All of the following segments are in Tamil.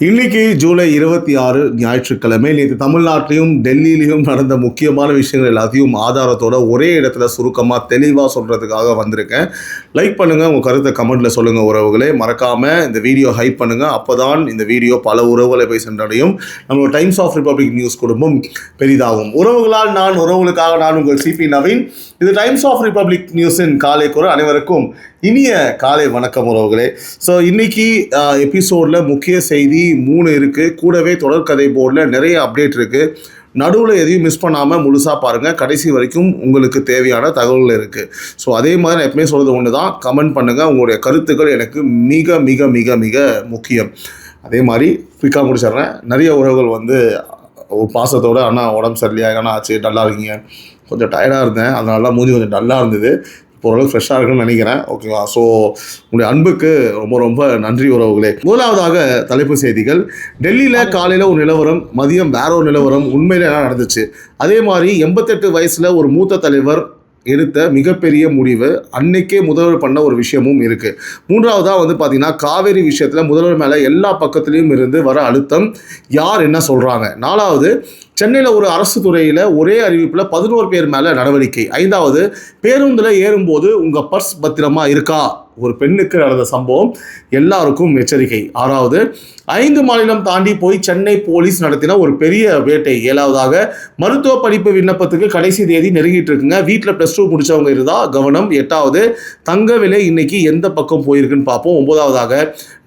இன்னைக்கு ஜூலை 26 ஞாயிற்றுக்கிழமை. நேற்று தமிழ்நாட்டிலையும் டெல்லியிலையும் நடந்த முக்கியமான விஷயங்கள் எல்லாத்தையும் ஆதாரத்தோட ஒரே இடத்துல சுருக்கமாக தெளிவாக சொல்கிறதுக்காக வந்திருக்கேன். லைக் பண்ணுங்கள், உங்கள் கருத்தை கமெண்ட்டில் சொல்லுங்கள் உறவுகளே. மறக்காமல் இந்த வீடியோ ஹைப் பண்ணுங்கள். அப்போ தான் இந்த வீடியோ பல உறவுகளை போய் சென்றடையும். நம்மளோட டைம்ஸ் ஆஃப் ரிப்பப்ளிக் நியூஸ் குடும்பம் பெரிதாகும். உறவுகளால் நான், உறவுகளுக்காக நான் உங்கள் சிபி நவீன். இது டைம்ஸ் ஆஃப் ரிப்பப்ளிக் நியூஸின் காலை குரல். அனைவருக்கும் இனிய காலை வணக்கம் உறவுகளே. ஸோ இன்னைக்கு எபிசோடில் முக்கிய செய்தி 3 இருக்குது. கூடவே தொடர்கதை போர்டில் நிறைய அப்டேட் இருக்குது. நடுவில் எதையும் மிஸ் பண்ணாமல் முழுசாக பாருங்கள். கடைசி வரைக்கும் உங்களுக்கு தேவையான தகவல்கள் இருக்குது. ஸோ அதே மாதிரி நான் எப்பவுமே சொல்கிறது ஒன்று தான், கமெண்ட் பண்ணுங்கள். உங்களுடைய கருத்துக்கள் எனக்கு மிக மிக மிக மிக முக்கியம். அதே மாதிரி குயிக்காக முடிச்சிடுறேன். நிறைய உறவுகள் ஒரு பாசத்தோடு, அண்ணா உடம்பு சரியில்லையா, என்ன ஆச்சு, டல்லாக இருக்கீங்க, கொஞ்சம் டயர்டாக இருந்தேன், அதனால மூஞ்சி கொஞ்சம் டல்லாக இருந்தது, ஓரளவு ஃப்ரெஷ்ஷாக இருக்குன்னு நினைக்கிறேன். ஓகேவா? ஸோ உங்களுடைய அன்புக்கு ரொம்ப ரொம்ப நன்றி உறவுகளே. முதலாவதாக தலைப்பு செய்திகள். டெல்லியில் காலையில் ஒரு நிலவரம், மதியம் வேற ஒரு நிலவரம். உண்மையில என்ன நடந்துச்சு? அதே மாதிரி 88 வயசில் ஒரு மூத்த தலைவர் எடுத்த மிகப்பெரிய முடிவு, அன்னைக்கே முதல்வர் பண்ண ஒரு விஷயமும் இருக்குது. மூன்றாவதாக பார்த்தீங்கன்னா காவேரி விஷயத்தில் முதல்வர் மேலே எல்லா பக்கத்துலேயும் இருந்து வர அழுத்தம், யார் என்ன சொல்கிறாங்க. நாலாவது, சென்னையில் ஒரு அரசு துறையில் ஒரே அறிவிப்பில் 11 பேர் மேலே நடவடிக்கை. ஐந்தாவது, பேருந்தில் ஏறும்போது உங்கள் பர்ஸ் பத்திரமா இருக்கா, ஒரு பெண்ணுக்கு நடந்த சம்பவம், எல்லாருக்கும் எச்சரிக்கை. ஆறாவது, 5 மாநிலம் தாண்டி போய் சென்னை போலீஸ் நடத்தின ஒரு பெரிய வேட்டை. ஏழாவதாக, மருத்துவ படிப்பு விண்ணப்பத்துக்கு கடைசி தேதி நெருங்கிட்டு இருக்குங்க. வீட்டில் +2 முடிச்சவங்க இருந்தா கவனம். எட்டாவது, தங்க விலை இன்னைக்கு எந்த பக்கம் போயிருக்குன்னு பார்ப்போம். 9வதாக,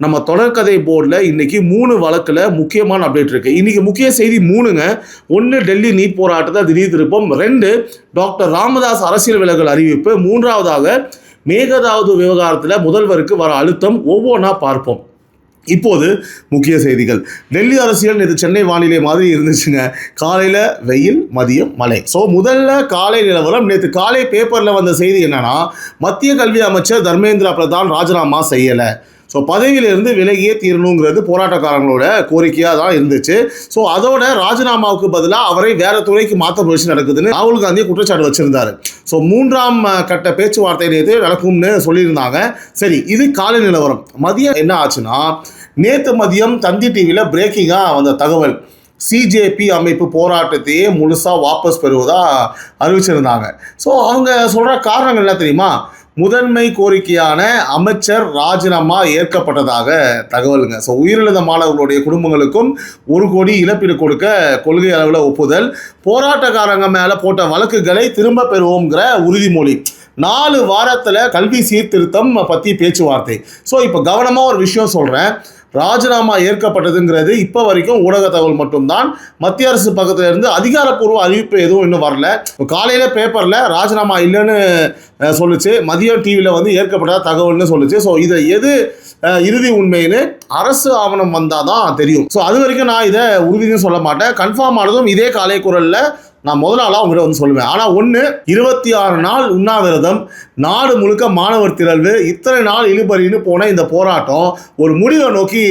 நம்ம தொடர்கதை போர்டில் இன்னைக்கு 3 வழக்கில் முக்கியமான அப்டேட் இருக்கு. இன்னைக்கு முக்கிய செய்தி 3ங்க. 1, டெல்லி நீட் போராட்டத்தை திடீர் திருப்பம். 2, டாக்டர் ராமதாஸ் அரசியல் விலகல் அறிவிப்பு. 3வதாக, மேகதாது விவகாரத்தில் முதல்வருக்கு வர அழுத்தம். ஒவ்வொன்றா பார்ப்போம். இப்போது முக்கிய செய்திகள். டெல்லி அரசியல் நேற்று சென்னை வானிலை மாதிரி இருந்துச்சுங்க. காலையில் வெயில், மதியம் மழை. ஸோ முதல்ல காலை நிலவரம். நேற்று காலை பேப்பரில் வந்த செய்தி என்னன்னா, மத்திய கல்வி அமைச்சர் தர்மேந்திர பிரதான் ராஜினாமா செய்யலை. ஸோ பதவியிலிருந்து விலகியே தீரணுங்கிறது போராட்டக்காரங்களோட கோரிக்கையாக தான் இருந்துச்சு. ஸோ அதோட ராஜினாமாவுக்கு பதிலாக அவரை வேற துறைக்கு மாற்ற முயற்சி நடக்குதுன்னு ராகுல் காந்தி குற்றச்சாட்டு வச்சிருந்தாரு. ஸோ 3ஆம் கட்ட பேச்சுவார்த்தை நேற்று நடக்கும்னு சொல்லியிருந்தாங்க. சரி, இது காலை நிலவரம். மதியம் என்ன ஆச்சுன்னா, நேற்று மதியம் தந்தி டிவியில் பிரேக்கிங்காக வந்த தகவல், சிஜேபி அமைப்பு போராட்டத்தையே முழுசாக வாபஸ் பெறுவதாக அறிவிச்சிருந்தாங்க. ஸோ அவங்க சொல்கிற காரணங்கள் என்ன தெரியுமா? முதன்மை கோரிக்கையான அமைச்சர் ராஜினாமா ஏற்கப்பட்டதாக தகவலுங்க. ஸோ உயிரிழந்த மாணவர்களுடைய குடும்பங்களுக்கும் 1 கோடி இழப்பீடு கொடுக்க கொள்கை அளவில் ஒப்புதல், போராட்டக்காரங்க மேலே போட்ட வழக்குகளை திரும்ப பெறுவோங்கிற உறுதிமொழி, 4 வாரத்தில் கல்வி சீர்திருத்தம் பற்றி பேச்சுவார்த்தை. ஸோ இப்போ கவனமாக ஒரு விஷயம் சொல்கிறேன். ராஜினாமா ஏற்கப்பட்டதுங்கிறது இப்போ வரைக்கும் ஊடக தகவல் மட்டும்தான். மத்திய அரசு பக்கத்தில் இருந்து அதிகாரப்பூர்வ அறிவிப்பு எதுவும் இன்னும் வரல. காலையில் பேப்பரில் ராஜினாமா இல்லைன்னு சொல்லுச்சு, மதியம் டிவியில் ஏற்கப்பட்ட தகவல்னு சொல்லுச்சு. ஸோ இதை எது இறுதி உண்மைன்னு அரசு ஆவணம் வந்தால் தான் தெரியும். ஸோ அது வரைக்கும் நான் இதை உறுதினு சொல்ல மாட்டேன். கன்ஃபார்ம் ஆனதும் இதே காலை குரலில் நான் முதல் நாளாக உங்கள்கிட்ட சொல்லுவேன். ஆனால் 26 நாள் உண்ணாவிரதம், நாடு முழுக்க மாணவர் திரள்வு, இத்தனை நாள் இழுபறின்னு போன இந்த போராட்டம் ஒரு முடிவை நோக்கி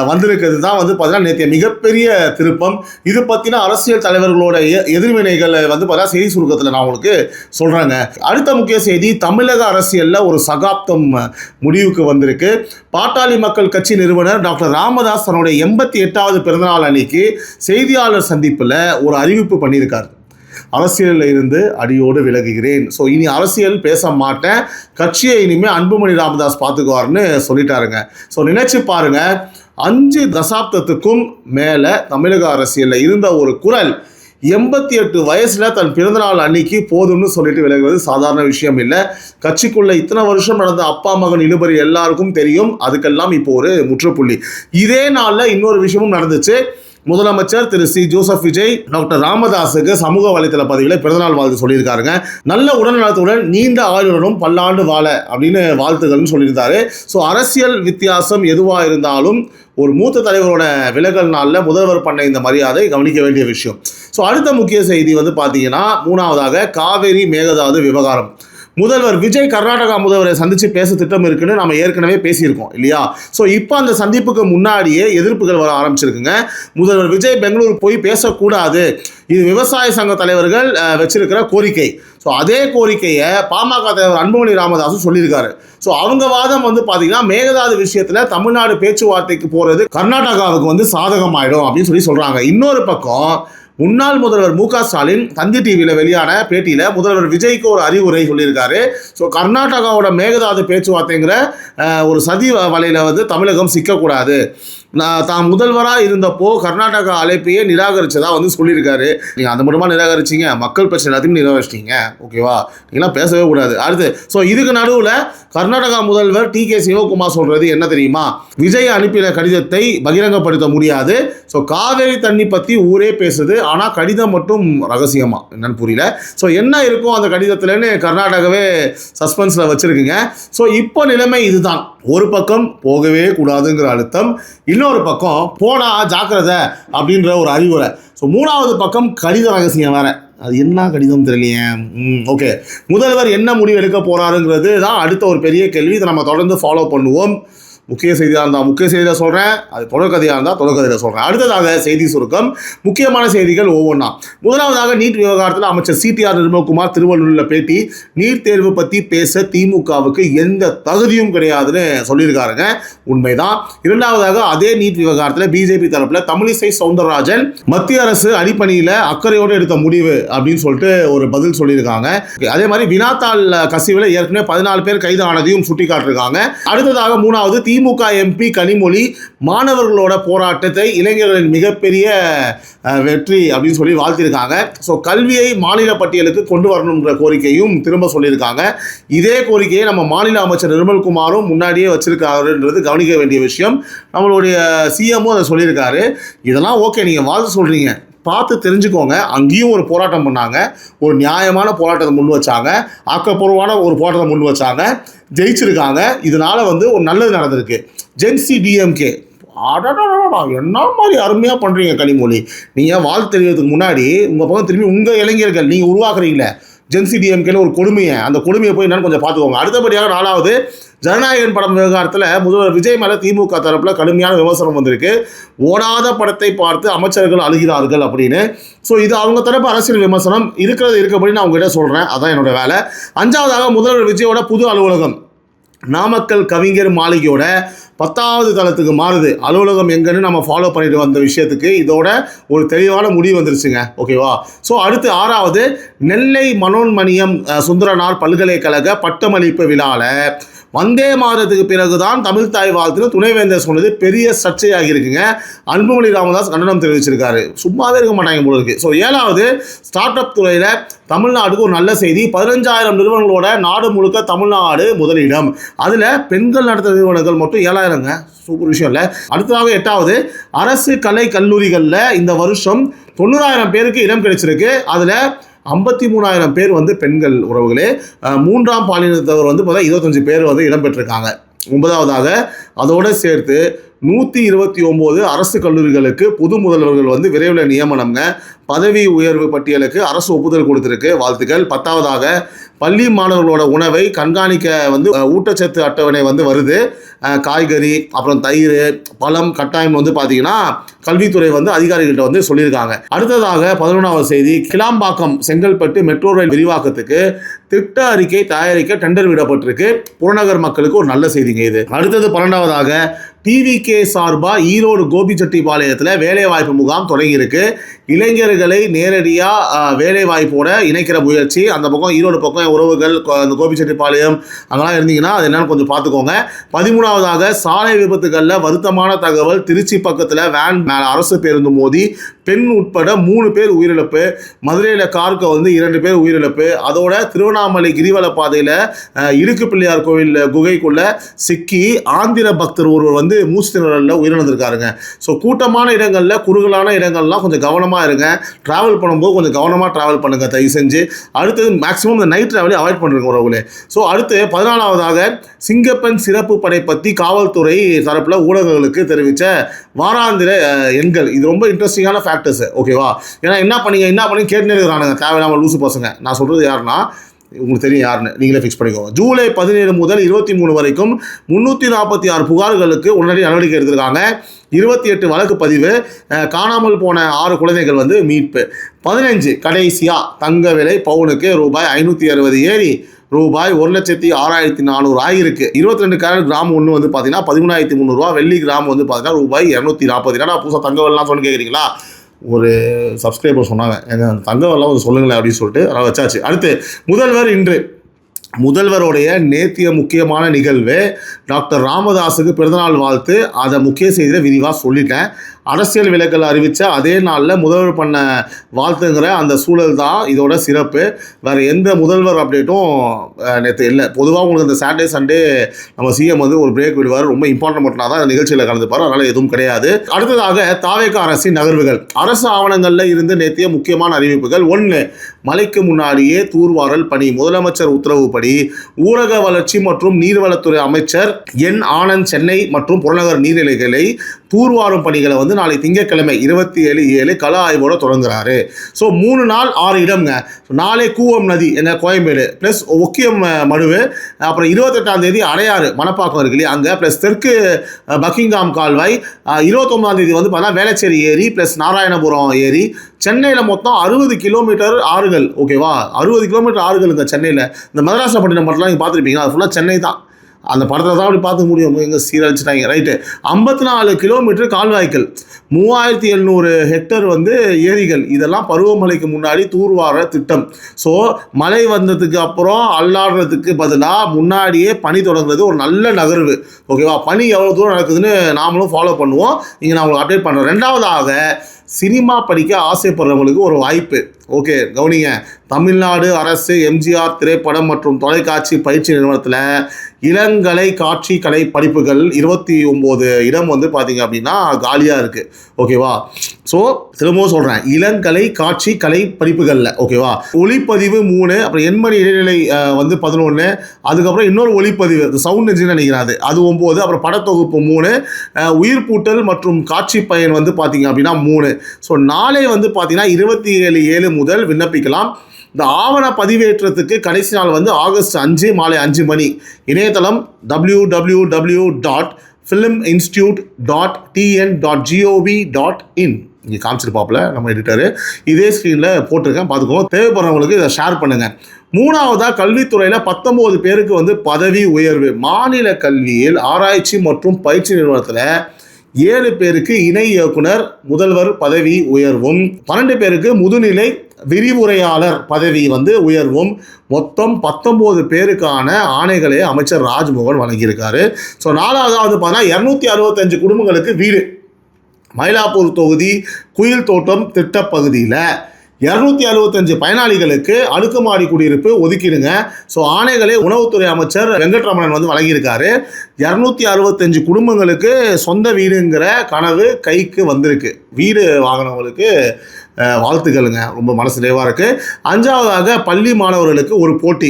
வந்திருக்கிறது தான் பார்த்தீங்கன்னா நேற்று மிகப்பெரிய திருப்பம். இது பற்றின அரசியல் தலைவர்களோட எதிர்வினைகளை பார்த்தீங்கன்னா செய்தி சுருக்கத்தில் நான் உங்களுக்கு சொல்கிறேங்க. அடுத்த முக்கிய செய்தி, தமிழக அரசியலில் ஒரு சகாப்தம் முடிவுக்கு வந்திருக்கு. பாட்டாளி மக்கள் கட்சி நிறுவனர் டாக்டர் ராமதாஸ் தன்னுடைய 88வது பிறந்தநாள் அன்னைக்கு செய்தியாளர் சந்திப்பில் ஒரு அறிவிப்பு பண்ணியிருக்காரு. அரசியலில் இருந்து அடியோடு விலகுகிறேன். ஸோ இனி அரசியல் பேச மாட்டேன், கட்சியை இனிமேல் அன்புமணி ராமதாஸ் பார்த்துக்குவார்னு சொல்லிட்டாருங்க. ஸோ நினைச்சு பாருங்க, 5 தசாப்தத்துக்கும் மேலே தமிழக அரசியலில் இருந்த ஒரு குரல் 88 வயசில் தன் பிறந்தநாள் அன்னைக்கு போதும்னு சொல்லிட்டு விலகுவது சாதாரண விஷயம் இல்லை. கட்சிக்குள்ள இத்தனை வருஷம் நடந்த அப்பா மகன் இழுபறி எல்லாருக்கும் தெரியும். அதுக்கெல்லாம் இப்போ ஒரு முற்றுப்புள்ளி. இதே நாளில் இன்னொரு விஷயமும் நடந்துச்சு. முதலமைச்சர் திரு சி. ஜோசப் விஜய் டாக்டர் ராமதாஸுக்கு சமூக வலைத்தள பதிவில் பிறந்தநாள் வாழ்த்து சொல்லியிருக்காருங்க. நல்ல உடல்நலத்துடன் நீண்ட ஆயுளுடனும் பல்லாண்டு வாழ அப்படின்னு வாழ்த்துக்கள்னு சொல்லியிருந்தாரு. ஸோ அரசியல் வித்தியாசம் எதுவாக இருந்தாலும் ஒரு மூத்த தலைவரோட விலகல் நாளில் முதல்வர் பண்ண இந்த மரியாதை கவனிக்க வேண்டிய விஷயம். ஸோ அடுத்த முக்கிய செய்தி பார்த்தீங்கன்னா, 3வதாக காவேரி மேகதாது விவகாரம். முதல்வர் விஜய் கர்நாடகா முதல்வரை சந்தித்து பேச திட்டம் இருக்குன்னு நம்ம ஏற்கனவே பேசியிருக்கோம் இல்லையா? ஸோ இப்போ அந்த சந்திப்புக்கு முன்னாடியே எதிர்ப்புகள் வர ஆரம்பிச்சிருக்குங்க. முதல்வர் விஜய் பெங்களூர் போய் பேசக்கூடாது, இது விவசாய சங்க தலைவர்கள் வச்சிருக்கிற கோரிக்கை. ஸோ அதே கோரிக்கையை பாமக தலைவர் அன்புமணி ராமதாஸும் சொல்லியிருக்காரு. ஸோ அவங்க வாதம் வந்து பார்த்தீங்கன்னா மேகதாது விஷயத்தில் தமிழ்நாடு பேச்சுவார்த்தைக்கு போகிறது கர்நாடகாவுக்கு வந்து சாதகமாயிடும் அப்படின்னு சொல்கிறாங்க. இன்னொரு பக்கம் முன்னாள் முதல்வர் மு க ஸ்டாலின் தந்தி டிவியில் வெளியான பேட்டியில் முதல்வர் விஜய்க்கு ஒரு அறிவுரை சொல்லியிருக்காரு. ஸோ கர்நாடகாவோட மேகதாது பேச்சுவார்த்தைங்கிற ஒரு சதி வலையில் வந்து தமிழகம் சிக்கக்கூடாது. தான் முதல்வராக இருந்தப்போ கர்நாடகா அழைப்பையே நிராகரிச்சதா வந்து சொல்லியிருக்காரு. நீங்கள் அந்த மூலமாக நிராகரிச்சிங்க, மக்கள் பிரச்சனை எல்லாத்தையும் நிராகரிச்சிட்டீங்க, ஓகேவா? நீங்களாம் பேசவே கூடாது. அடுத்து ஸோ இதுக்கு நடுவில் கர்நாடகா முதல்வர் டி.கே. சிவகுமார் சொல்கிறது என்ன தெரியுமா? விஜய் அனுப்பின கடிதத்தை பகிரங்கப்படுத்த முடியாது. ஸோ காவேரி தண்ணி பற்றி ஊரே பேசுது, ஆனால் கடிதம் மட்டும் ரகசியமா, என்னன்னு புரியல. ஸோ என்ன இருக்கும் அந்த கடிதத்தில்னு கர்நாடகாவே சஸ்பென்ஸில் வச்சுருக்குங்க. ஸோ இப்போ நிலைமை இதுதான். ஒரு பக்கம் போகவே கூடாதுங்கிற அழுத்தம், இன்னொரு பக்கம் போனா ஜாக்கிரதை அப்படின்ற ஒரு அறிவுரை. ஸோ மூணாவது பக்கம் கடித ரகசியம் வேற. அது என்ன கடிதம் தெரியலையே. ஓகே, முதல்வர் என்ன முடிவு எடுக்க போறாருங்கிறது தான் அடுத்த ஒரு பெரிய கேள்வி. இதை நம்ம தொடர்ந்து ஃபாலோ பண்ணுவோம். முக்கிய செய்தியாக இருந்தால் முக்கிய செய்தியாக சொல்கிறேன், அது தொடர்கதையாக இருந்தால் தொடர்கதையில் சொல்கிறேன். அடுத்ததாக செய்தி சுருக்கம், முக்கியமான செய்திகள் ஒவ்வொன்றா. முதலாவதாக நீட் விவகாரத்தில் அமைச்சர் CTR நிர்மல்குமார் திருவள்ளூரில் பேட்டி. நீட் தேர்வு பற்றி பேச திமுகவுக்கு எந்த தகுதியும் கிடையாதுன்னு சொல்லியிருக்காருங்க. உண்மைதான். இரண்டாவதாக அதே நீட் விவகாரத்தில் பிஜேபி தரப்பில் தமிழிசை சவுந்தரராஜன் மத்திய அரசு அடிப்பணியில் அக்கறையோடு எடுத்த முடிவு அப்படின்னு சொல்லிட்டு ஒரு பதில் சொல்லியிருக்காங்க. அதே மாதிரி வினாத்தாள் கசிவில் ஏற்கனவே 14 பேர் கைது ஆனதையும் சுட்டி காட்டிருக்காங்க. அடுத்ததாக மூணாவது திமுக MP கனிமொழி மாணவர்களோட போராட்டத்தை இளைஞர்களின் மிகப்பெரிய வெற்றி அப்படின்னு சொல்லி வாழ்த்திருக்காங்க. ஸோ கல்வியை மாநில பட்டியலுக்கு கொண்டு வரணுன்ற கோரிக்கையும் திரும்ப சொல்லியிருக்காங்க. இதே கோரிக்கையை நம்ம மாநில அமைச்சர் நிர்மல்குமாரும் முன்னாடியே வச்சிருக்காருன்றது கவனிக்க வேண்டிய விஷயம். நம்மளுடைய சிஎம்மும் அதை சொல்லியிருக்காரு. இதெல்லாம் ஓகே, நீங்கள் வாழ்த்து சொல்கிறீங்க, பார்த்து தெரிஞ்சுக்கோங்க. அங்கேயும் ஒரு போராட்டம் பண்ணாங்க, ஒரு நியாயமான போராட்டத்தை முன் வச்சாங்க, ஆக்கப்பூர்வமான ஒரு போராட்டத்தை முன் வச்சாங்க, ஜெயிச்சிருக்காங்க. இதனால வந்து ஒரு நல்லது நடந்திருக்கு. ஜென்சி டிஎம்கே என்ன மாதிரி அருமையாக பண்ணுறீங்க கனிமொழி. நீங்கள் வாழ்த்து தெரிவிக்கிறதுக்கு முன்னாடி உங்கள் பக்கம் திரும்பி உங்கள் இளைஞர்கள் நீங்கள் உருவாக்குறீங்களே ஜென்சி டிஎம்கேன்னு ஒரு கொடுமையை, அந்த கொடுமையை போய் என்னன்னு கொஞ்சம் பார்த்துக்கோங்க. அடுத்தபடியாக நாலாவது ஜனநாயகன் படம் விவகாரத்தில் முதல்வர் விஜய் மேலே திமுக தரப்பில் கடுமையான விமர்சனம் வந்திருக்கு. ஓடாத படத்தை பார்த்து அமைச்சர்கள் அழுகிறார்கள் அப்படின்னு. ஸோ இது அவங்க தரப்பு அரசியல் விமர்சனம். இருக்கிறது இருக்கப்படி நான் உங்ககிட்ட சொல்கிறேன், அதான் என்னோட வேலை. அஞ்சாவதாக முதல்வர் விஜயோட புது அலுவலகம் நாமக்கல் கவிஞர் மாளிகையோட 10வது தளத்துக்கு மாறுது. அலுவலகம் எங்கன்னு நம்ம ஃபாலோ பண்ணிட்டு வந்த விஷயத்துக்கு இதோட ஒரு தெளிவான முடிவு வந்துருச்சுங்க, ஓகேவா? ஸோ அடுத்து ஆறாவது நெல்லை மனோன்மணியம் சுந்தரனார் பல்கலைக்கழக பட்டமளிப்பு விழாவில் வந்தே மாதத்துக்கு பிறகுதான் தமிழ் தாய் வாழ்த்துன்னு துணைவேந்தர் சொன்னது பெரிய சர்ச்சையாகி இருக்குங்க. அன்புமணி ராமதாஸ் கண்டனம் தெரிவிச்சிருக்காரு. சும்மாவே இருக்க மாட்டாங்க போல இருக்கு. ஸோ ஏழாவது ஸ்டார்ட் அப் துறையில் தமிழ்நாட்டுக்கு ஒரு நல்ல செய்தி. 15,000 நிறுவனங்களோட நாடு முழுக்க தமிழ்நாடு முதலிடம். அதில் பெண்கள் நடத்த நிறுவனங்கள் மட்டும் 7,000ங்க. சூப்பர் விஷயம் இல்லை. அடுத்ததாக எட்டாவது அரசு கலை கல்லூரிகளில் இந்த வருஷம் 90,000 பேருக்கு இடம் கிடைச்சிருக்கு. அதில் 53,000 பேர் வந்து பெண்கள் உறவுகளே. 3ஆம் பாலினத்தவர் வந்து பார்த்தா 25 பேர் வந்து இடம்பெற்றிருக்காங்க. 9வதாக அதோடு சேர்த்து 129 அரசு கல்லூரிகளுக்கு புது முதல்வர்கள் வந்து விரைவில் நியமனம்ங்க. பதவி உயர்வு பட்டியலுக்கு அரசு ஒப்புதல் கொடுத்துருக்கு, வாழ்த்துக்கள். 10வதாக பள்ளி மாணவர்களோட உணவை கண்காணிக்க வந்து ஊட்டச்சத்து அட்டவணை வந்து வருது. காய்கறி அப்புறம் தயிர் பழம் கட்டாயம் வந்து பார்த்தீங்கன்னா கல்வித்துறை வந்து அதிகாரிகள்கிட்ட வந்து சொல்லியிருக்காங்க. அடுத்ததாக 11வது செய்தி, கிளாம்பாக்கம் செங்கல்பட்டு மெட்ரோ ரயில் விரிவாக்கத்துக்கு திட்ட அறிக்கை தயாரிக்க டெண்டர் விடப்பட்டிருக்கு. புறநகர் மக்களுக்கு ஒரு நல்ல செய்திங்க இது. அடுத்தது 12வதாக டிவிகே சார்பாக ஈரோடு கோபிச்செட்டிப்பாளையத்தில் வேலைவாய்ப்பு முகாம் தொடங்கியிருக்கு. இளைஞர்களை நேரடியாக வேலைவாய்ப்போட இணைக்கிற முயற்சி. அந்த பக்கம் ஈரோடு பக்கம் உறவுகள் அந்த கோபிச்செட்டிப்பாளையம் அங்கெல்லாம் இருந்தீங்கன்னா அது என்னன்னு கொஞ்சம் பார்த்துக்கோங்க. 13வதாக சாலை விபத்துகளில் வருத்தமான தகவல். திருச்சி பக்கத்தில் வேன் மேலே அரசு பேருந்து மோதி பெண் உட்பட 3 பேர் உயிரிழப்பு. மதுரையில் காருக்கு வந்து 2 பேர் உயிரிழப்பு. அதோட திருவண்ணாமலை கிரிவல பாதையில் இடுக்கு பிள்ளையார் கோவில் குகைக்குள்ள சிக்கி ஆந்திர பக்தர் ஒருவர் வந்து மூச்சு திணறலில் உயிரிழந்திருக்காருங்க. ஸோ கூட்டமான இடங்களில் குறுகலான இடங்கள்லாம் கொஞ்சம் கவனமாக இருங்க. ட்ராவல் பண்ணும்போது கொஞ்சம் கவனமாக ட்ராவல் பண்ணுங்கள் தயவு செஞ்சு. அடுத்தது மேக்ஸிமம் இந்த நைட் ட்ராவலை அவாய்ட் பண்ணுறேங்க உறவுகளே. ஸோ அடுத்து 14வதாக சிங்கப்பெண் சிறப்பு படை பற்றி காவல்துறை தரப்பில் ஊடகங்களுக்கு தெரிவித்த வாராந்திர எண்கள். இது ரொம்ப இன்ட்ரெஸ்டிங்கான ஃபேக்டர்ஸ், ஓகேவா? ஏன்னா என்ன பண்ணி கேட்டுனே இருக்கிறானுங்க தேவையில்லாமல் லூசு பசங்க. நான் சொல்கிறது யாருன்னா உங்களுக்கு தெரியும் யாருன்னு, நீங்களே ஃபிக்ஸ் பண்ணிக்கோங்க. ஜூலை 17 முதல் 23 வரைக்கும் 346 புகார்களுக்கு உடனடி நடவடிக்கை எடுத்திருக்காங்க. 28 வழக்கு பதிவு. காணாமல் போன 6 குழந்தைகள் வந்து மீட்பு. 15 கடைசியாக தங்க விலை பவுனுக்கு ரூபாய் 560 ஏறி ரூபாய் 1,06,400 ஆகியிருக்கு. 22 கேரட் கிராம் ஒன்று வந்து பார்த்தீங்கன்னா 13,300 வெள்ளி கிராம் வந்து பார்த்தீங்கன்னா ரூபாய் 240. புதுசாக தங்க விலைலாம் சொல்லி கேட்குறீங்களா? ஒரு சப்ஸ்கிரைபர் சொன்னாங்க, எங்கள் தங்க விலைலாம் வந்து சொல்லுங்களேன் அப்படின்னு சொல்லிட்டு அதனால் வச்சாச்சு. அடுத்து முதல்வருடைய நேத்திய முக்கியமான நிகழ்வு டாக்டர் ராமதாஸுக்கு பிறந்தநாள் வாழ்த்து. அதை முக்கிய செய்தியில் விரிவாக சொல்லிட்டேன். அரசியல் விலக்கல் அறிவித்த அதே நாளில் முதல்வர் பண்ண வாழ்த்துங்கிற அந்த சூழல் தான் இதோட சிறப்பு. வேறு எந்த முதல்வர் அப்டேட்டும் நேற்று இல்லை. பொதுவாக உங்களுக்கு இந்த சாட்டர்டே சண்டே நம்ம சிஎம் வந்து ஒரு பிரேக் விடுவார், ரொம்ப இம்பார்ட்டன்ட் மட்டும் தான் நிகழ்ச்சியில் கலந்துப்பார், அதனால் எதுவும் கிடையாது. அடுத்ததாக தாவேகா அரசின் நகர்வுகள். அரசு ஆவணங்களில் இருந்து நேற்றைய முக்கியமான அறிவிப்புகள். 1, மழைக்கு முன்னாடியே தூர்வாரல் பணி. முதலமைச்சர் உத்தரவுப்படி ஊரக வளர்ச்சி மற்றும் நீர்வளத்துறை அமைச்சர் என் ஆனந்த் சென்னை மற்றும் புறநகர் நீர்நிலைகளை தூர்வாரும் பணிகளை வந்து நாளை திங்கட்கிழமை 27/7 கள ஆய்வோடு தொடங்குறாரு. ஸோ 3 நாள் 6 இடம்ங்க. நாளை கூவம் நதி என்ன கோயம்பேடு ப்ளஸ் ஒக்கியம் மடுவு, அப்புறம் 28ஆம் தேதி அடையாறு மணப்பாக்கம் இருக்கு இல்லையா அங்கே, ப்ளஸ் தெற்கு பக்கிங்காம் கால்வாய், 29ஆம் தேதி வந்து பார்த்தா வேளச்சேரி ஏரி ப்ளஸ் நாராயணபுரம் ஏரி. சென்னையில் மொத்தம் 60 கிலோமீட்டர் ஆறுகள். ஓகேவா, 60 கிலோமீட்டர் ஆறுகளுங்க சென்னையில். இந்த மதராசப்பட்டினம் மட்டும்லாம் நீங்கள் பார்த்துருப்பீங்க, அது ஃபுல்லாக சென்னை தான். அந்த படத்தை தான் அப்படி பார்த்துக்க முடியும், எங்கே சீரழிச்சிட்டாங்க. ரைட்டு. 54 கிலோமீட்டர் கால்வாய்கள், 3700 ஹெக்டர் வந்து ஏரிகள். இதெல்லாம் பருவமழைக்கு முன்னாடி தூர்வார திட்டம். ஸோ மழை வந்ததுக்கு அப்புறம் அல்லாடுறதுக்கு பதிலாக முன்னாடியே பணி தொடங்குறது ஒரு நல்ல நகர்வு. ஓகேவா, பணி எவ்வளோ தூரம் நடக்குதுன்னு நாமளும் ஃபாலோ பண்ணுவோம். இங்கே நான் உங்களுக்கு அப்டேட் பண்ணுறேன். 2வதாக சினிமா படிக்க ஆசைப்படுறவங்களுக்கு ஒரு வாய்ப்பு. ஓகே, கவனிங்க. தமிழ்நாடு அரசு எம்ஜிஆர் திரைப்படம் மற்றும் தொலைக்காட்சி பயிற்சி நிறுவனத்தில் இளங்கலை காட்சி கலை படிப்புகள் 29 இடம் வந்து பார்த்தீங்க அப்படின்னா காலியாக இருக்குது. ஓகேவா, ஸோ திரும்பவும் சொல்கிறேன், இளங்கலை காட்சி கலை படிப்புகளில். ஓகேவா, ஒளிப்பதிவு 3, அப்புறம் எண்மணி இடைநிலை வந்து 11, அதுக்கப்புறம் இன்னொரு ஒளிப்பதிவு சவுண்ட் இன்ஜின் நினைக்கிறாது அது 9, அப்புறம் படத்தொகுப்பு 3, உயிர் பூட்டல் மற்றும் காட்சி பயன் வந்து பார்த்தீங்க அப்படின்னா 3. ஸோ நாளை வந்து பார்த்தீங்கன்னா 27/7 முதல் விண்ணப்பிக்கலாம். இந்த ஆவண பதிவேற்றத்துக்கு கடைசி நாள் வந்து ஆகஸ்ட் 5 மாலை 5 மணி. இணையதளம் www.filminstitute.tn.gov.in. இங்கே காமிச்சிருப்பாப்பில் நம்ம எடிட்டரு, இதே ஸ்க்ரீனில் போட்டிருக்கேன், பார்த்துக்கோங்க. தேவைப்படுறவங்களுக்கு இதை ஷேர் பண்ணுங்கள். 3வதாக கல்வித்துறையில் 19 பேருக்கு வந்து பதவி உயர்வு. மாநில கல்வியில் ஆராய்ச்சி மற்றும் பயிற்சி நிறுவனத்தில் 7 பேருக்கு இணை இயக்குனர் முதல்வர் பதவி உயர்வும், 12 பேருக்கு முதுநிலை விரிவுரையாளர் பதவி வந்து உயர்வும், மொத்தம் 19 பேருக்கான ஆணைகளை அமைச்சர் ராஜ்மோகன் வழங்கியிருக்காரு. ஸோ 4வது பார்த்தா 265 குடும்பங்களுக்கு வீடு. மயிலாப்பூர் தொகுதி குயில் தோட்டம் திட்டப்பகுதியில் 265 பயனாளிகளுக்கு அடுக்குமாடி குடியிருப்பு ஒதுக்கிடுங்க. ஸோ ஆணைகளை உணவுத்துறை அமைச்சர் வெங்கட்ரமணன் வந்து வழங்கியிருக்காரு. 265 குடும்பங்களுக்கு சொந்த வீடுங்கிற கனவு கைக்கு வந்திருக்கு. வீடு வாங்கினவங்களுக்கு வாழ்த்துக்களுங்க, ரொம்ப மனசு நிறைவாக இருக்குது. 5வதாக பள்ளி மாணவர்களுக்கு ஒரு போட்டி.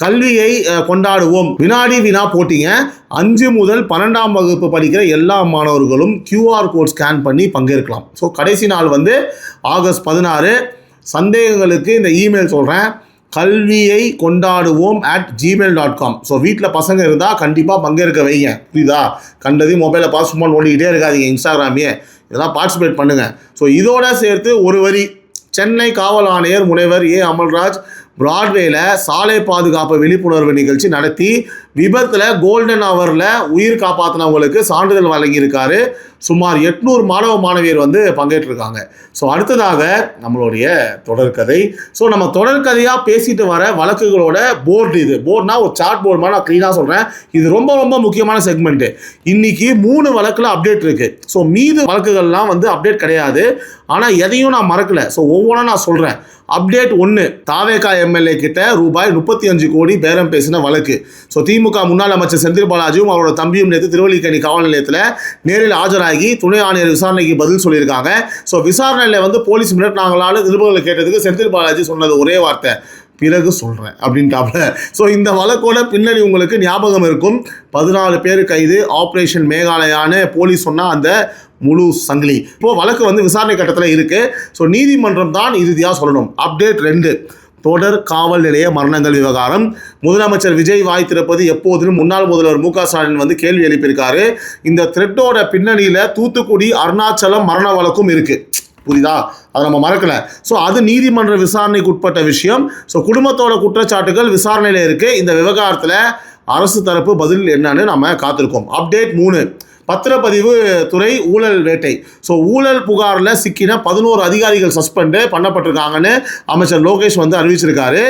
கல்வியை கொண்டாடுவோம் வினாடி வினா போட்டிங்க. 5 முதல் 12ஆம் வகுப்பு படிக்கிற எல்லா மாணவர்களும் QR கோட் ஸ்கேன் பண்ணி பங்கேற்கலாம். ஸோ கடைசி நாள் வந்து ஆகஸ்ட் 16. சந்தேகங்களுக்கு இந்த இமெயில் சொல்கிறேன், கல்வியை கொண்டாடுவோம் @gmail.com. ஸோ வீட்டில் பசங்க இருந்தால் கண்டிப்பாக பங்கேற்க வைங்க, புரியுதா? கண்டதையும் மொபைலில் பார்த்து சும்மா நோண்டிக்கிட்டே இருக்காதீங்க, இன்ஸ்டாகிராமே இதெல்லாம் பார்ட்டிசிபேட் பண்ணுங்கள். ஸோ இதோட சேர்த்து ஒரு வரி. சென்னை காவல் ஆணையர் முனைவர் அமல்ராஜ் பிராட்வேல சாலை பாதுகாப்பு விழிப்புணர்வு நிகழ்ச்சி நடத்தி விபத்தில் கோல்டன் ஹவரில் உயிர் காப்பாற்றினவங்களுக்கு சான்றிதழ் வழங்கியிருக்காரு. சுமார் 800 மாணவ மாணவியர் வந்து பங்கேற்றிருக்காங்க. ஸோ அடுத்ததாக நம்மளுடைய தொடர்கதை. ஸோ நம்ம தொடர்கதையாக பேசிட்டு வர வழக்குகளோட போர்டு. இது போர்டுனா ஒரு சார்ட் போர்டு மாதிரி நான் க்ளீனாக சொல்கிறேன். இது ரொம்ப ரொம்ப முக்கியமான செக்மெண்ட்டு. இன்றைக்கி 3 வழக்கில் அப்டேட் இருக்குது. ஸோ மீது வழக்குகள்லாம் வந்து அப்டேட் கிடையாது. ஆனால் எதையும் நான் மறக்கலை. ஸோ ஒவ்வொன்றா நான் சொல்கிறேன். அப்டேட் 1, தாவேகா எம்எல்ஏ கிட்ட ரூபாய் 35 கோடி பேரம் பேசின வழக்கு. ஸோ திமுக முன்னாள் அமைச்சர் செந்தில் பாலாஜியும் அவரோட தம்பியும் நேற்று திருவல்லிக்கேணி காவல் நிலையத்தில் நேரில் ஆஜராகி துணை ஆணையர் விசாரணைக்கு பதில் சொல்லியிருக்காங்க. ஸோ விசாரணையில் வந்து போலீஸ் மிரட்டினாங்களான்னு நிருபர்களை கேட்டதுக்கு செந்தில் பாலாஜி சொன்னது ஒரே வார்த்தை, பிறகு சொல்கிறேன் அப்படின்ட்டாப்ல. ஸோ இந்த வழக்கோட பின்னணி உங்களுக்கு ஞாபகம் இருக்கும். 14 பேர் கைது, ஆப்ரேஷன் மேகாலயான்னு போலீஸ் சொன்னால் அந்த முழு சங்கிலி. இப்போது வழக்கு வந்து விசாரணை கட்டத்தில் இருக்குது. ஸோ நீதிமன்றம் தான் இறுதியாக சொல்லணும். அப்டேட் 2, தொடர் காவல் நிலைய மரணங்கள் விவகாரம். முதலமைச்சர் விஜய் வாய் திறப்பது எப்போதுன்னு முன்னாள் முதல்வர் மு க ஸ்டாலின் வந்து கேள்வி எழுப்பியிருக்காரு. இந்த த்ரெட்டோட பின்னணியில் தூத்துக்குடி அருணாச்சலம் மரண வழக்கும் இருக்கு. புரியுதா? அதை நம்ம மறக்கல. ஸோ அது நீதிமன்ற விசாரணைக்கு உட்பட்ட விஷயம். ஸோ குடும்பத்தோட குற்றச்சாட்டுகள் விசாரணையில் இருக்கு. இந்த விவகாரத்தில் அரசு தரப்பு பதில் என்னன்னு நம்ம காத்திருக்கோம். அப்டேட் 3, பத்திரப்பதிவு துறை ஊழல் வேட்டை. ஸோ ஊழல் புகாரில் சிக்கின 11 அதிகாரிகள் சஸ்பெண்டு பண்ணப்பட்டிருக்காங்கன்னு அமைச்சர் லோகேஷ் வந்து அறிவிச்சிருக்காரு.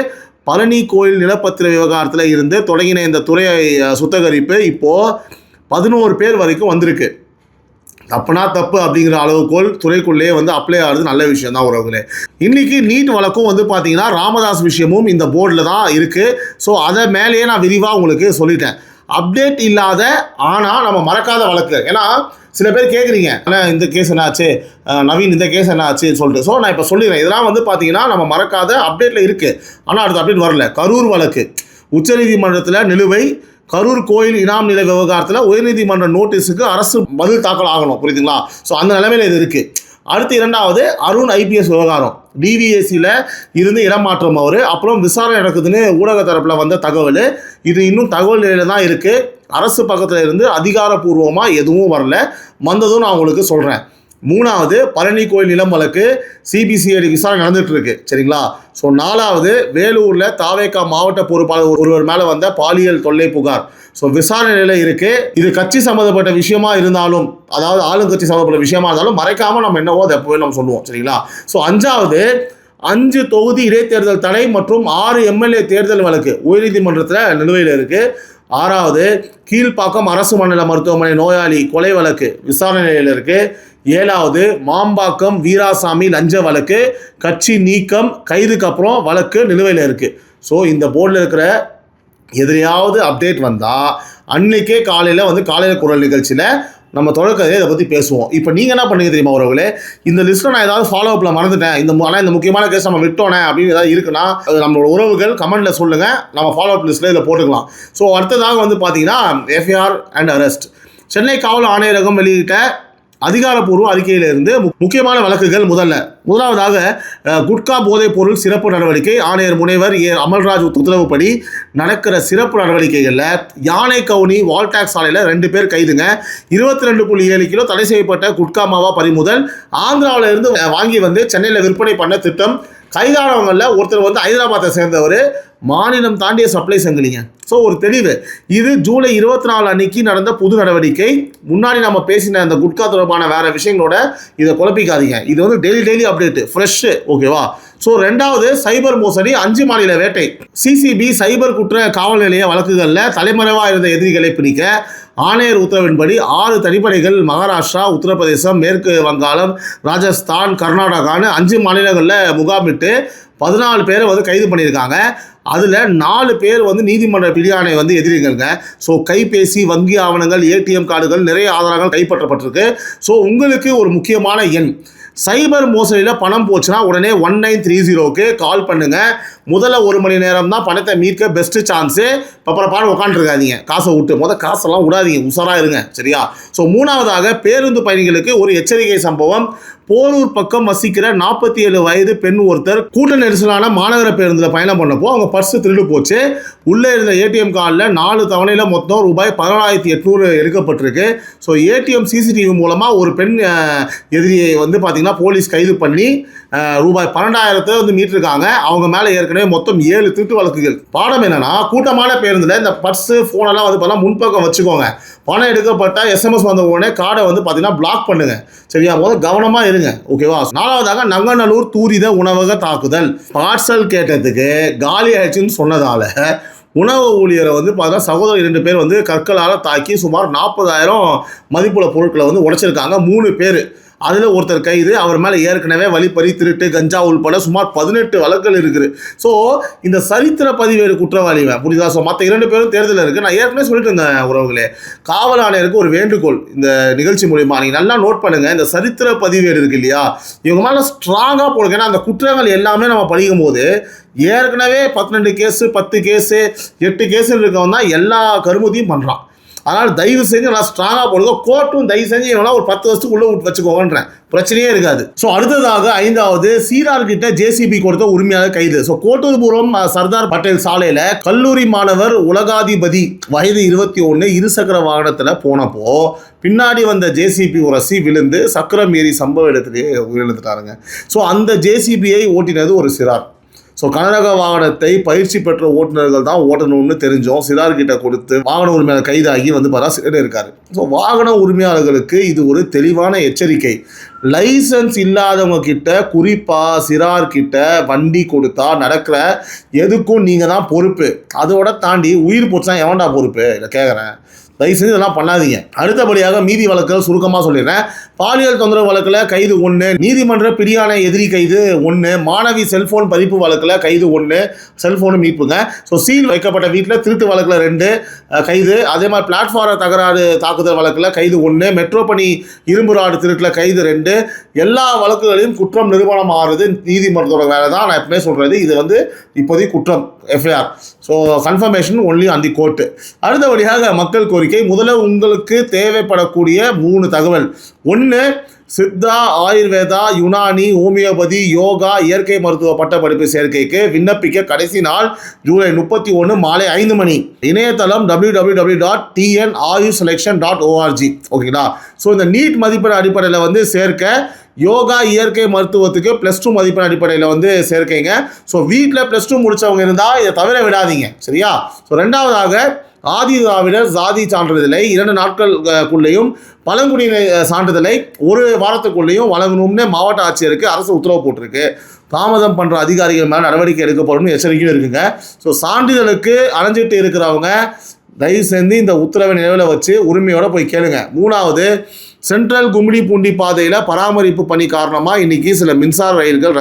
பழனி கோயில் நிலப்பத்திர விவகாரத்தில் இருந்து தொடங்கின இந்த துறை சுத்தகரிப்பு இப்போது 11 பேர் வரைக்கும் வந்திருக்கு. தப்புனா தப்பு அப்படிங்கிற அளவுக்கோல் துறைக்குள்ளேயே வந்து அப்ளை ஆகுறது நல்ல விஷயம் தான் உறவுகளே. இன்னைக்கு நீட் வழக்கும் வந்து பார்த்தீங்கன்னா ராமதாஸ் விஷயமும் இந்த போர்டில் தான் இருக்குது. ஸோ அதை மேலேயே நான் விரிவாக உங்களுக்கு சொல்லிட்டேன். அப்டேட் இல்லாத ஆனால் நம்ம மறக்காத வழக்கு. ஏன்னா சில பேர் கேட்குறீங்க, ஆனால் இந்த கேஸ் என்ன ஆச்சு, நவீன் இந்த கேஸ் என்ன ஆச்சுன்னு சொல்லிட்டு. ஸோ நான் இப்போ சொல்லிடுறேன். இதெல்லாம் வந்து பார்த்தீங்கன்னா நம்ம மறக்காத அப்டேட்டில் இருக்குது. ஆனால் அடுத்த அப்டேட் வரல. கரூர் வழக்கு உச்சநீதிமன்றத்தில் நிலுவை. கரூர் கோயில் இனாம் நிலை விவகாரத்தில் உயர்நீதிமன்ற நோட்டீஸுக்கு அரசு பதில் தாக்கல் ஆகணும். புரியுதுங்களா? ஸோ அந்த நிலைமையில் இது இருக்குது. அடுத்து 2வது அருண் IPS விவகாரம். DVACயில் இருந்து இடமாற்றம் அவர். அப்புறம் விசாரணை நடக்குதுன்னு ஊடக தரப்பில் வந்த தகவல். இது இன்னும் தகவல் நிலையில் தான் இருக்குது. அரசு பக்கத்தில் இருந்து அதிகாரப்பூர்வமாக எதுவும் வரல. வந்ததும் நான் உங்களுக்கு சொல்கிறேன். 3வது பழனி கோயில் நிலம் வழக்கு CBCID விசாரணை நடந்துட்டு இருக்கு. சரிங்களா? ஸோ 4வது வேலூரில் தாவேகா மாவட்ட பொறுப்பாளர் ஒருவர் மேலே வந்த பாலியல் தொல்லை புகார். ஸோ விசாரணை நிலையில் இருக்குது. இது கட்சி சம்மந்தப்பட்ட விஷயமா இருந்தாலும், அதாவது ஆளுங்கட்சி சம்மந்தப்பட்ட விஷயமா இருந்தாலும் மறைக்காமல் நம்ம என்னவோ அதை எப்போவே நம்ம சொல்லுவோம். சரிங்களா? ஸோ 5வது 5 தொகுதி இடைத்தேர்தல் தடை மற்றும் 6 MLA தேர்தல் வழக்கு உயர்நீதிமன்றத்தில் நிலுவையில் இருக்குது. 6வது கீழ்ப்பாக்கம் அரசு மண்டல மருத்துவமனை நோயாளி கொலை வழக்கு விசாரணை நிலையில் இருக்குது. 7வது மாம்பாக்கம் வீராசாமி லஞ்ச வழக்கு கட்சி நீக்கம் கைதுக்கு அப்புறம் வழக்கு நிலுவையில் இருக்குது. ஸோ இந்த போர்டில் இருக்கிற எதிரையாவது அப்டேட் வந்தால் அன்னைக்கே காலையில் வந்து காலையில் குரல் நிகழ்ச்சியில் நம்ம தொடர்கதையை இதை பற்றி பேசுவோம். இப்போ நீங்கள் என்ன பண்ணுங்க தெரியுமா உறவுகளே? இந்த லிஸ்ட்டில் நான் ஏதாவது ஃபாலோ அப்பில் மறந்துட்டேன், ஆனால் இந்த முக்கியமான கேஸ் நம்ம விட்டோனே அப்படின்னு ஏதாவது இருக்குன்னா அது நம்மளோட உறவுகள் கமெண்ட்டில் சொல்லுங்கள். நம்ம ஃபாலோ அப் லிஸ்ட்டில் இதில் போட்டுக்கலாம். ஸோ அடுத்ததாக வந்து பார்த்தீங்கன்னா FIR அண்ட் அரெஸ்ட். சென்னை காவல் ஆணையரகம் வெளியிட்ட அதிகாரப்பூர்வ அறிக்கையிலிருந்து முக்கியமான வழக்குகள். முதலாவதாக குட்கா போதைப் பொருள் சிறப்பு நடவடிக்கை. ஆணையர் முனைவர் அமல்ராஜ் உத்தரவுப்படி நடக்கிற சிறப்பு நடவடிக்கைகளில் யானை கவுனி வால்டாக்ஸ் சாலையில் 2 பேர் கைதுங்க. 22.7 கிலோ தடை செய்யப்பட்ட குட்கா மாவா பறிமுதல். ஆந்திராவில் இருந்து வாங்கி வந்து சென்னையில் விற்பனை பண்ண திட்டம். கைதானவங்களில் ஒருத்தர் வந்து ஹைதராபாத்தை சேர்ந்தவர். மாநிலம் தாண்டிய சப்ளை சங்கிலிங்க. ஸோ ஒரு தெளிவு. இது ஜூலை 24 அன்னைக்கு நடந்த புது நடவடிக்கை. முன்னாடி நம்ம பேசின அந்த குட்கா தொடர்பான வேறு விஷயங்களோட இதை குழப்பிக்காதீங்க. இது வந்து டெய்லி அப்டேட்டு ஃப்ரெஷ்ஷு. ஓகேவா? ஸோ 2வது சைபர் மோசடி 5 மாநில வேட்டை. CCB சைபர் குற்ற காவல் நிலைய வழக்குகளில் தலைமறைவாக இருந்த எதிரிகளை பிடிக்க ஆணையர் உத்தரவின்படி 6 தனிப்படைகள் மகாராஷ்டிரா, உத்தரப்பிரதேசம், மேற்கு வங்காளம், ராஜஸ்தான், கர்நாடகான்னு 5 மாநிலங்களில் முகாமிட்டு 14 பேரை வந்து கைது பண்ணியிருக்காங்க. அதில் 4 பேர் வந்து நீதிமன்ற பிடியாணை வந்து எதிரிகள்ங்க. ஸோ கைபேசி, வங்கி ஆவணங்கள், ATM கார்டுகள், நிறைய ஆதாரங்கள் கைப்பற்றப்பட்டிருக்கு. ஸோ உங்களுக்கு ஒரு முக்கியமான எண். சைபர் மோசடியில் பணம் போச்சுன்னா உடனே 1930க்கு கால் பண்ணுங்கள். முதல்ல 1 மணி நேரம் தான் பணத்தை மீட்க பெஸ்ட்டு சான்ஸு. பப்பரப்பான்னு உட்காந்துருக்காதீங்க. காசை விட்டு காசெல்லாம் விடாதீங்க, உஷாராக இருங்க. சரியா? ஸோ 3வதாக பேருந்து பயணிகளுக்கு ஒரு எச்சரிக்கை சம்பவம். போரூர் பக்கம் வசிக்கிற 47 வயது பெண் ஒருத்தர் கூட்ட நெரிசலான மாநகர பேருந்தில் பயணம் பண்ணப்போ அவங்க பர்ஸு திருடு போச்சு. உள்ளே இருந்த ATM கார்டில் 4 தவணையில் மொத்தம் ரூபாய் 14,800 எடுக்கப்பட்டிருக்கு. ஸோ ATM CCTV மூலமாக ஒரு பெண் எதிரியை வந்து பார்த்திங்கன்னா போலீஸ் கைது பண்ணி ரூபாய் 12,000 வந்து மீட்டிருக்காங்க. அவங்க மேலே ஏற்கனவே மொத்தம் 7 திருட்டு வழக்குகள். பாடம் என்னன்னா, கூட்டமான பேருந்தில் இந்த பர்ஸு ஃபோனெல்லாம் வந்து பார்த்தா முன்பக்கம் வச்சுக்கோங்க. பணம் எடுக்கப்பட்ட SMS வந்த உடனே கார்டை வந்து பார்த்தீங்கன்னா பிளாக் பண்ணுங்க. சரியா? கவனமாக இருங்க. ஓகேவா? 4வதாக நங்கநல்லூர் தூரித உணவக தாக்குதல். பார்சல் கேட்டதுக்கு காலி ஆயிடுச்சுன்னு சொன்னதால உணவு ஊழியரை வந்து பார்த்தா சகோதரர் 2 பேர் வந்து கற்களால் தாக்கி சுமார் 40,000 மதிப்புள்ள பொருட்களை வந்து உடைச்சிருக்காங்க. 3 பேர். அதில் ஒருத்தர் கைது. அவர் மேலே ஏற்கனவே வழிப்பறி, திருட்டு, கஞ்சா உள்பட சுமார் 18 வழக்குகள் இருக்குது. ஸோ இந்த சரித்திர பதிவேடு குற்றவாளிவன். புரியுதா? ஸோ மற்ற 2 பேரும் தேர்தலில் இருக்குது. நான் ஏற்கனவே சொல்லிட்டு இருந்தேன் உறவுகளே, காவல் ஆணையருக்கு ஒரு வேண்டுகோள் இந்த நிகழ்ச்சி மூலிமா நீங்கள் நல்லா நோட் பண்ணுங்கள். இந்த சரித்திர பதிவேடு இருக்குது இல்லையா, இவங்க மேலே ஸ்ட்ராங்காக போடுங்க. ஏன்னா அந்த குற்றங்கள் எல்லாமே நம்ம படிக்கும் போது ஏற்கனவே 12 கேஸு, 10 கேஸு, 8 கேஸு இருக்கவன் தான் எல்லா கருமதியும் பண்ணுறான். அதனால் தயவு செஞ்சு நல்லா ஸ்ட்ராங்காக போடுங்க. கோர்ட்டும் தயவு செஞ்சு என்னன்னா ஒரு 10 வருஷத்துக்குள்ளே விட்டு வச்சுக்கோங்கன்றேன், பிரச்சனையே இருக்காது. ஸோ அடுத்ததாக 5வது, சீரார் கிட்ட ஜேசிபி கொடுத்த உரிமையாக கைது. ஸோ கோட்டூர்புரம் சர்தார் பட்டேல் சாலையில் கல்லூரி மாணவர் உலகாதிபதி வயது 21 இருசக்கர வாகனத்தில் போனப்போ பின்னாடி வந்த ஜேசிபி உரசி விழுந்து சக்கரம் ஏறி சம்பவ இடத்திலேயே உயிரிழந்துட்டாருங்க. ஸோ அந்த ஜேசிபியை ஓட்டினது ஒரு சிறார். ஸோ கனரக வாகனத்தை பயிற்சி பெற்ற ஓட்டுநர்கள் தான் ஓட்டணும்னு தெரிஞ்சோம். சிறார்கிட்ட கொடுத்து வாகன உரிமையாளர் கைதாகி வந்து சிறையில் இருக்காரு. ஸோ வாகன உரிமையாளர்களுக்கு இது ஒரு தெளிவான எச்சரிக்கை. லைசன்ஸ் இல்லாதவங்க கிட்ட, குறிப்பாக சிறார்கிட்ட வண்டி கொடுத்தா நடக்கிற எதுக்கும் நீங்கள் தான் பொறுப்பு. அதோட தாண்டி உயிர் போச்சுன்னா எவன்டா பொறுப்பு? இதை கேட்குறேன். தயவு செஞ்சு இதெல்லாம் பண்ணாதீங்க. அடுத்தபடியாக மீதி வழக்குகள் சுருக்கமாக சொல்லிடுறேன். பாலியல் தொந்தரவு வழக்கில் கைது 1, நீதிமன்ற பிடியாணை எதிரி கைது 1, மாணவி செல்போன் பதிப்பு வழக்கில் கைது 1, செல்போனு மீட்புங்க. ஸோ சீல் வைக்கப்பட்ட வீட்டில் திருட்டு வழக்கில் 2 கைது. அதே மாதிரி பிளாட்ஃபார்ம் தகராறு தாக்குதல் வழக்கில் கைது 1, மெட்ரோ பணி இரும்பு ராடு திருட்டில் கைது 2. எல்லா வழக்குகளையும் குற்றம் நிரூபணம் ஆகிறது நீதிமன்றத்தோட வேலை தான். நான் எப்பவுமே சொல்கிறது, இது வந்து இப்போதைக்கு குற்றம் FIR. So confirmation only on the court. அடுத்தபடியாக மக்கள் கோரிக்கை. முதல்ல உங்களுக்கு தேவைப்படக்கூடிய 3 தகவல். 1, சித்தா, ஆயுர்வேதா, யுனானி, ஹோமியோபதி, யோகா, இயற்கை மருத்துவ பட்டப்படிப்பு சேர்க்கைக்கு விண்ணப்பிக்க கடைசி நாள் ஜூலை 31 மாலை 5 மணி. இணையதளம் www.tnayushselection.org. ஓகேங்களா? ஸோ இந்த நீட் மதிப்பெண் அடிப்படையில் வந்து சேர்க்க, யோகா இயற்கை மருத்துவத்துக்கு +2 மதிப்பெண் அடிப்படையில் வந்து சேர்க்கைங்க. ஸோ வீட்டில் +2 முடித்தவங்க இருந்தால் இதை தவிர விடாதீங்க, சரியா? ஸோ 2வதாக ஆதி திராவிடர் சாதி சான்றிதழை 2 நாட்களுக்குள்ளேயும், பழங்குடியினர் சான்றிதழை 1 வாரத்துக்குள்ளேயும் வழங்கணும்னு மாவட்ட ஆட்சியருக்கு அரசு உத்தரவு போட்டிருக்கு. தாமதம் பண்ணுற அதிகாரிகள் மேலே நடவடிக்கை எடுக்கப்படும் எச்சரிக்கையும் இருக்குங்க. ஸோ சான்றிதழுக்கு அலைஞ்சிட்டு இருக்கிறவங்க தயவு செஞ்சு இந்த உத்தரவை நினைவில் வச்சு உரிமையோடு போய் கேளுங்க. 3வது, சென்ட்ரல் கும்மிடிப்பூண்டி பாதையில் பராமரிப்பு பணி காரணமாக இன்றைக்கி சில மின்சார ரயில்கள்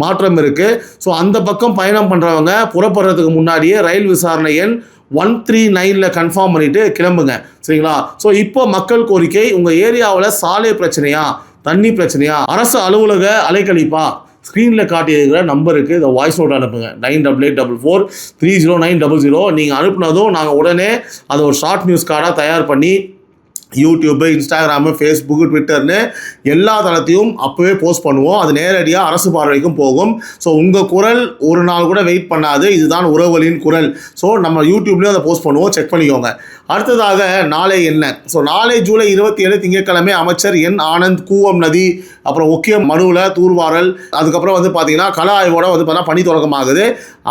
மாற்றம் இருக்குது. ஸோ அந்த பக்கம் பயணம் பண்ணுறவங்க புறப்படுறதுக்கு முன்னாடியே ரயில் விசாரணை எண் 139 கன்ஃபார்ம் பண்ணிவிட்டு கிளம்புங்க, சரிங்களா? ஸோ இப்போ மக்கள் கோரிக்கை. உங்கள் ஏரியாவில் சாலை பிரச்சனையா, தண்ணி பிரச்சனையா, அரசு அலுவலக அலைக்கழிப்பா, ஸ்க்ரீனில் காட்டியிருக்கிற நம்பருக்கு இதை வாய்ஸ் நோட் அனுப்புங்க. 9844430900. நீங்கள் அனுப்புனதும் நாங்கள் உடனே அதை ஒரு ஷார்ட் நியூஸ் கார்டாக தயார் பண்ணி யூடியூப்பு, இன்ஸ்டாகிராமு, ஃபேஸ்புக்கு, ட்விட்டர்னு எல்லா தளத்தையும் அப்போவே போஸ்ட் பண்ணுவோம். அது நேரடியாக அரசு பார்வைக்கும் போகும். ஸோ உங்கள் குரல் ஒரு நாள் கூட வெயிட் பண்ணாது. இதுதான் உறவுகளின் குரல். ஸோ நம்ம யூடியூப்லேயும் அதை போஸ்ட் பண்ணுவோம், செக் பண்ணிக்கோங்க. அடுத்ததாக நாளை என்ன? ஸோ நாளை ஜூலை 27 திங்கட்கிழமை அமைச்சர் என் ஆனந்த் கூவம் நதி, அப்புறம் ஒக்கியம் மனுவில் தூர்வாரல், அதுக்கப்புறம் வந்து பார்த்தீங்கன்னா கள ஆய்வோட வந்து பார்த்தீங்கன்னா பணி தொடக்கமாகுது.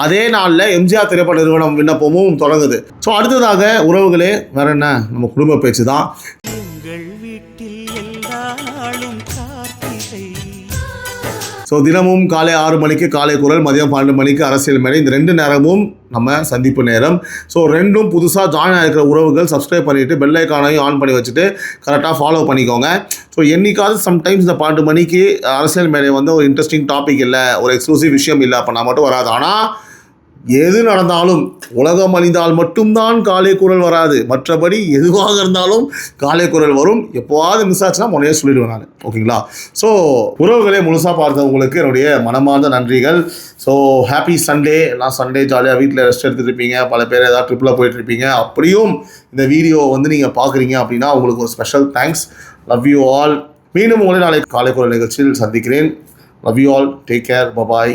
அதே நாளில் எம்ஜிஆர் திரைப்பட நிறுவனம் விண்ணப்பமும் தொடங்குது. ஸோ அடுத்ததாக உறவுகளே வேற என்ன, நம்ம குடும்ப பேச்சு தான். ஸோ தினமும் காலை 6 மணிக்கு காலை குரல், மதியம் 12 மணிக்கு அரசியல் மேடை. இந்த 2 நேரமும் நம்ம சந்திப்பு நேரம். ஸோ 2ம் புதுசாக ஜாயின் ஆகிருக்கிற உறவுகள் சப்ஸ்கிரைப் பண்ணிவிட்டு பெல் ஐக்கானையும் ஆன் பண்ணி வச்சுட்டு கரெக்டாக ஃபாலோ பண்ணிக்கோங்க. ஸோ என்னைக்காவது சம்டைம்ஸ் இந்த 12 மணிக்கு அரசியல் மேடை வந்து ஒரு இன்ட்ரெஸ்டிங் டாபிக் இல்லை, ஒரு எக்ஸ்க்ளூசிவ் விஷயம் இல்லை அப்படின்னா மட்டும் வராது. ஆனால் எது நடந்தாலும் உலகம் அழிந்தால் மட்டும்தான் காலை குரல் வராது. மற்றபடி எதுவாக இருந்தாலும் காலை குரல் வரும். எப்போவாவது மிஸ் ஆச்சுன்னா முறையே சொல்லிடுவேன் நான், ஓகேங்களா? ஸோ உறவுகளே முழுசாக பார்த்தவங்களுக்கு என்னுடைய மனமார்ந்த நன்றிகள். So happy Sunday. எல்லாம் சண்டே ஜாலியாக வீட்டில் ரெஸ்ட் எடுத்துருப்பீங்க. பல பேர் ஏதாவது ட்ரிப்பில் போயிட்டுருப்பீங்க. அப்படியும் இந்த வீடியோ வந்து நீங்கள் பார்க்குறீங்க அப்படின்னா உங்களுக்கு ஒரு special thanks. Love you all. மீண்டும் உங்களை நாளை காலை குரல் நிகழ்ச்சியில் சந்திக்கிறேன். Love you all. Take care. Bye bye.